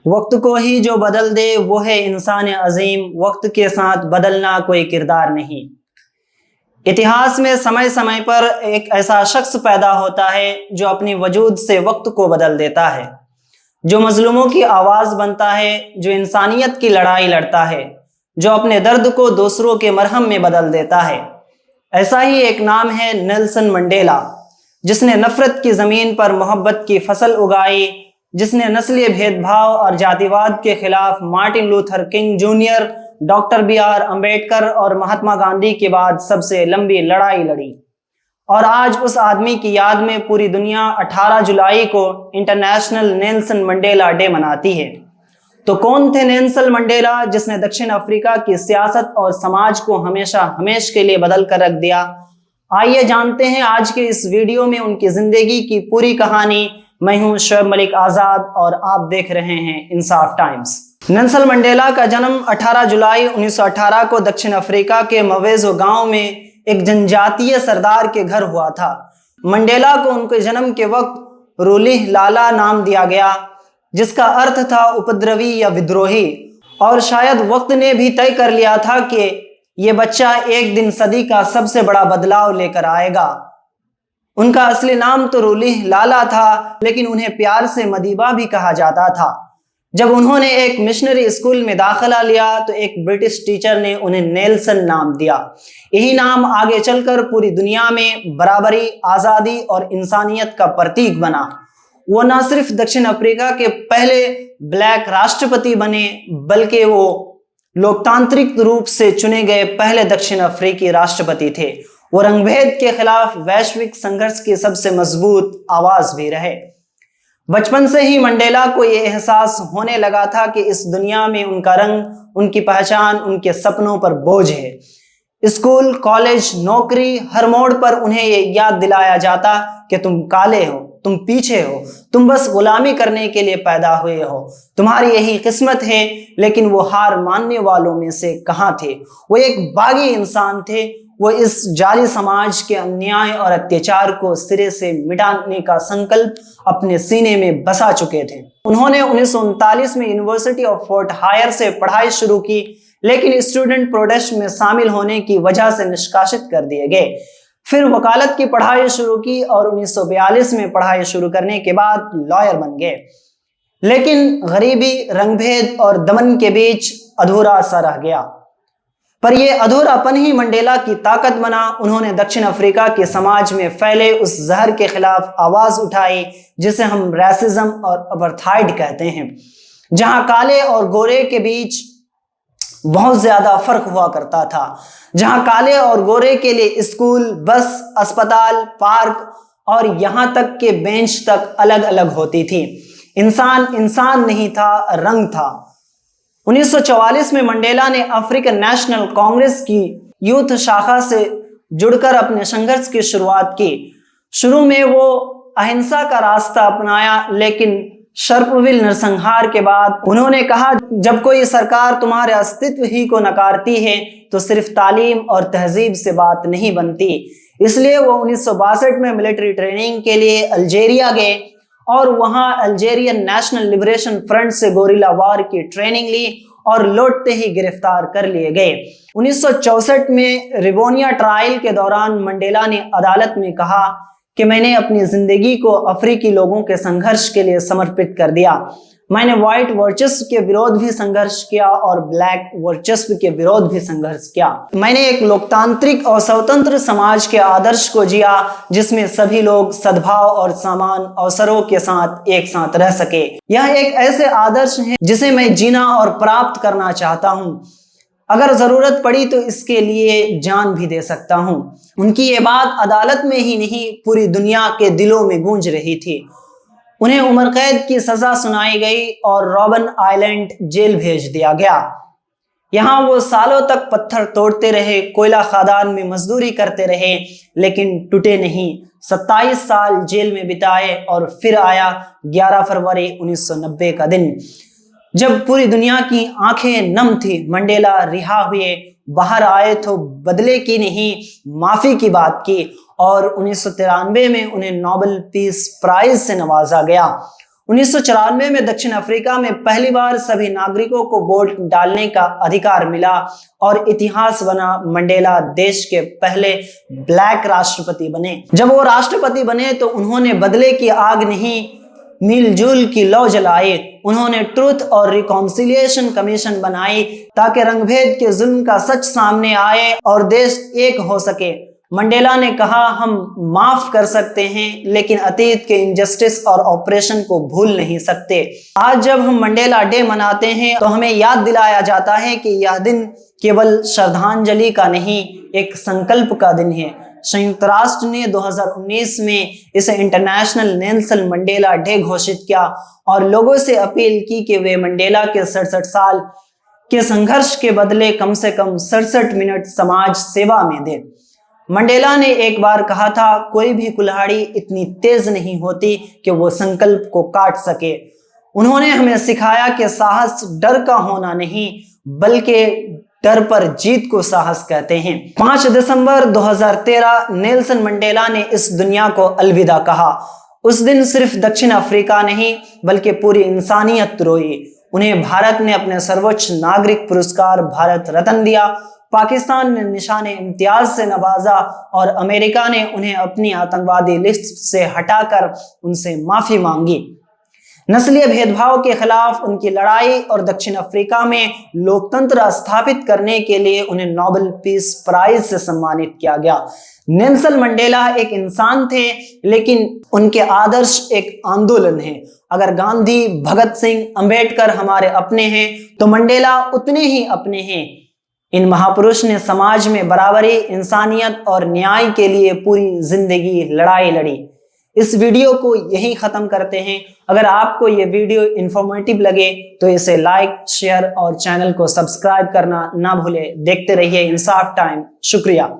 वक्त को ही जो बदल दे वो है इंसान अजीम, वक्त के साथ बदलना कोई किरदार नहीं। इतिहास में समय समय पर एक ऐसा शख्स पैदा होता है जो अपनी वजूद से वक्त को बदल देता है, जो मजलूमों की आवाज़ बनता है, जो इंसानियत की लड़ाई लड़ता है, जो अपने दर्द को दूसरों के मरहम में बदल देता है। ऐसा ही एक नाम है नेल्सन मंडेला, जिसने नफरत की ज़मीन पर मोहब्बत की फसल उगाई, जिसने नस्लीय भेदभाव और जातिवाद के खिलाफ Martin Luther king junior, doctor BR Ambedkar और महात्मा गांधी के बाद सबसे लंबी लड़ाई लड़ी। और आज उस आदमी की याद में पूरी दुनिया 18 जुलाई को इंटरनेशनल नेल्सन मंडेला डे मनाती है। तो कौन थे नेल्सन मंडेला, जिसने दक्षिण अफ्रीका की सियासत और समाज को हमेशा के लिए बदल कर रख दिया? आइए जानते हैं आज के इस वीडियो में उनकी जिंदगी की पूरी कहानी। मैं हूं शोएब मलिक आज़ाद और आप देख रहे हैं इंसाफ टाइम्स। नेल्सन मंडेला का जन्म 18 जुलाई 1918 को दक्षिण अफ्रीका के मवेज़ो गांव में एक जनजातीय सरदार के घर हुआ था। मंडेला को उनके जन्म के वक्त रूलिह लाला नाम दिया गया, जिसका अर्थ था उपद्रवी या विद्रोही। और शायद वक्त ने भी तय कर लिया था कि ये बच्चा एक दिन सदी का सबसे बड़ा बदलाव लेकर आएगा। उनका असली नाम तो रूलिह लाला था, लेकिन उन्हें प्यार से मदीबा भी कहा जाता था। जब उन्होंने एक मिशनरी स्कूल में दाखिला लिया तो एक ब्रिटिश टीचर ने उन्हें नेल्सन नाम दिया। यही नाम आगे चलकर पूरी दुनिया में बराबरी, आज़ादी और इंसानियत का प्रतीक बना। वो न सिर्फ दक्षिण अफ्रीका के पहले ब्लैक राष्ट्रपति बने, बल्कि वो लोकतांत्रिक रूप से चुने गए पहले दक्षिण अफ्रीकी राष्ट्रपति थे। वो रंगभेद के खिलाफ वैश्विक संघर्ष की सबसे मजबूत आवाज भी रहे। बचपन से ही मंडेला को यह एहसास होने लगा था कि इस दुनिया में उनका रंग, उनकी पहचान, उनके सपनों पर बोझ है। स्कूल, कॉलेज, नौकरी, हर मोड़ पर उन्हें यह याद दिलाया जाता कि तुम काले हो, तुम पीछे हो, तुम बस गुलामी करने के लिए पैदा हुए हो, तुम्हारी यही किस्मत है। लेकिन वो हार मानने वालों में से कहाँ थे। वो एक बागी इंसान थे। वो इस जाली समाज के अन्याय और अत्याचार को सिरे से मिटाने का संकल्प अपने सीने में बसा चुके थे। उन्होंने 1939 में यूनिवर्सिटी ऑफ फोर्ट हायर से पढ़ाई शुरू की, लेकिन स्टूडेंट प्रोटेस्ट में शामिल होने की वजह से निष्कासित कर दिए गए। फिर वकालत की पढ़ाई शुरू की और 1942 में पढ़ाई शुरू करने के बाद लॉयर बन गए। लेकिन गरीबी, रंगभेद और दमन के बीच अधूरा सा रह गया। पर यह अधूरापन ही मंडेला की ताकत बना। उन्होंने दक्षिण अफ्रीका के समाज में फैले उस जहर के खिलाफ आवाज उठाई जिसे हम रेसिज्म और अपार्थाइड कहते हैं, जहां काले और गोरे के बीच बहुत ज्यादा फर्क हुआ करता था, जहां काले और गोरे के लिए स्कूल, बस, अस्पताल, पार्क और यहां तक के बेंच तक अलग अलग होती थी। इंसान इंसान नहीं था, रंग था। 1944 में मंडेला ने अफ्रीकन नेशनल कांग्रेस की यूथ शाखा से जुड़कर अपने संघर्ष की शुरुआत की। शुरू में वो अहिंसा का रास्ता अपनाया, लेकिन शर्पविल नरसंहार के बाद उन्होंने कहा, जब कोई सरकार तुम्हारे अस्तित्व ही को नकारती है तो सिर्फ तालीम और तहजीब से बात नहीं बनती। इसलिए वो 1962 में मिलिट्री ट्रेनिंग के लिए अल्जीरिया गए और वहां अल्जीरियन नेशनल लिबरेशन फ्रंट से गोरिल्ला वार की ट्रेनिंग ली और लौटते ही गिरफ्तार कर लिए गए। 1964 में रिवोनिया ट्रायल के दौरान मंडेला ने अदालत में कहा कि मैंने अपनी जिंदगी को अफ्रीकी लोगों के संघर्ष के लिए समर्पित कर दिया। मैंने व्हाइट वर्चस्व के विरोध भी संघर्ष किया और ब्लैक वर्चस्व के विरोध भी संघर्ष किया। मैंने एक लोकतांत्रिक और स्वतंत्र समाज के आदर्श को जिया, जिसमें सभी लोग सद्भाव और समान अवसरों के साथ एक साथ रह सके। यह एक ऐसे आदर्श है जिसे मैं जीना और प्राप्त करना चाहता हूँ। अगर जरूरत पड़ी तो इसके लिए जान भी दे सकता हूँ। उनकी ये बात अदालत में ही नहीं, पूरी दुनिया के दिलों में गूंज रही थी। उन्हें उम्र कैद की सजा सुनाई गई और रॉबन आइलैंड जेल भेज दिया गया। यहाँ वो सालों तक पत्थर तोड़ते रहे, कोयला खदान में मजदूरी करते रहे, लेकिन टूटे नहीं। 27 साल जेल में बिताए और फिर आया 11 फरवरी 1990 का दिन, जब पूरी दुनिया की आंखें नम थी। मंडेला रिहा हुए, बाहर आए तो बदले की नहीं, माफी की बात की और 1993 में उन्हें नोबेल पीस प्राइज से नवाजा गया। 1994 में दक्षिण अफ्रीका में पहली बार सभी नागरिकों को वोट डालने का अधिकार मिला और इतिहास बना। मंडेला देश के पहले ब्लैक राष्ट्रपति बने। जब वो राष्ट्रपति बने तो उन्होंने बदले की आग नहीं, मिलजुल की लौ जलाई। उन्होंने ट्रुथ और रिकॉन्सिलिएशन कमीशन बनाई ताकि रंगभेद के जुल्म का सच सामने आए और देश एक हो सके। मंडेला ने कहा, हम माफ कर सकते हैं लेकिन अतीत के इनजस्टिस और ऑपरेशन को भूल नहीं सकते। आज जब हम मंडेला डे मनाते हैं तो हमें याद दिलाया जाता है कि यह दिन केवल श्रद्धांजलि का नहीं, एक संकल्प का दिन है। संयुक्त राष्ट्र ने 2019 में इसे इंटरनेशनल नेल्सन मंडेला डे घोषित किया और लोगों से अपील की कि वे मंडेला के 67 साल के संघर्ष के बदले कम से कम 67 मिनट समाज सेवा में दें। मंडेला ने एक बार कहा था, कोई भी कुल्हाड़ी इतनी तेज नहीं होती कि वो संकल्प को काट सके। उन्होंने हमें सिखाया कि साहस डर का होना नहीं बल्कि डर पर जीत को साहस कहते हैं। 5 दिसंबर 2013 नेल्सन मंडेला ने इस दुनिया को अलविदा कहा। उस दिन सिर्फ दक्षिण अफ्रीका नहीं बल्कि पूरी इंसानियत रोई। उन्हें भारत ने अपने सर्वोच्च नागरिक पुरस्कार भारत रत्न दिया, पाकिस्तान ने निशाने इम्तियाज से नवाजा और अमेरिका ने उन्हें अपनी आतंकवादी लिस्ट से हटाकर उनसे माफी मांगी। नस्लीय भेदभाव के खिलाफ उनकी लड़ाई और दक्षिण अफ्रीका में लोकतंत्र स्थापित करने के लिए उन्हें नोबेल पीस प्राइज से सम्मानित किया गया। नेल्सन मंडेला एक इंसान थे लेकिन उनके आदर्श एक आंदोलन है। अगर गांधी, भगत सिंह, अंबेडकर हमारे अपने हैं तो मंडेला उतने ही अपने हैं। इन महापुरुष ने समाज में बराबरी, इंसानियत और न्याय के लिए पूरी जिंदगी लड़ाई लड़ी। इस वीडियो को यहीं खत्म करते हैं। अगर आपको ये वीडियो इंफॉर्मेटिव लगे तो इसे लाइक, शेयर और चैनल को सब्सक्राइब करना ना भूलें। देखते रहिए इंसाफ टाइम। शुक्रिया।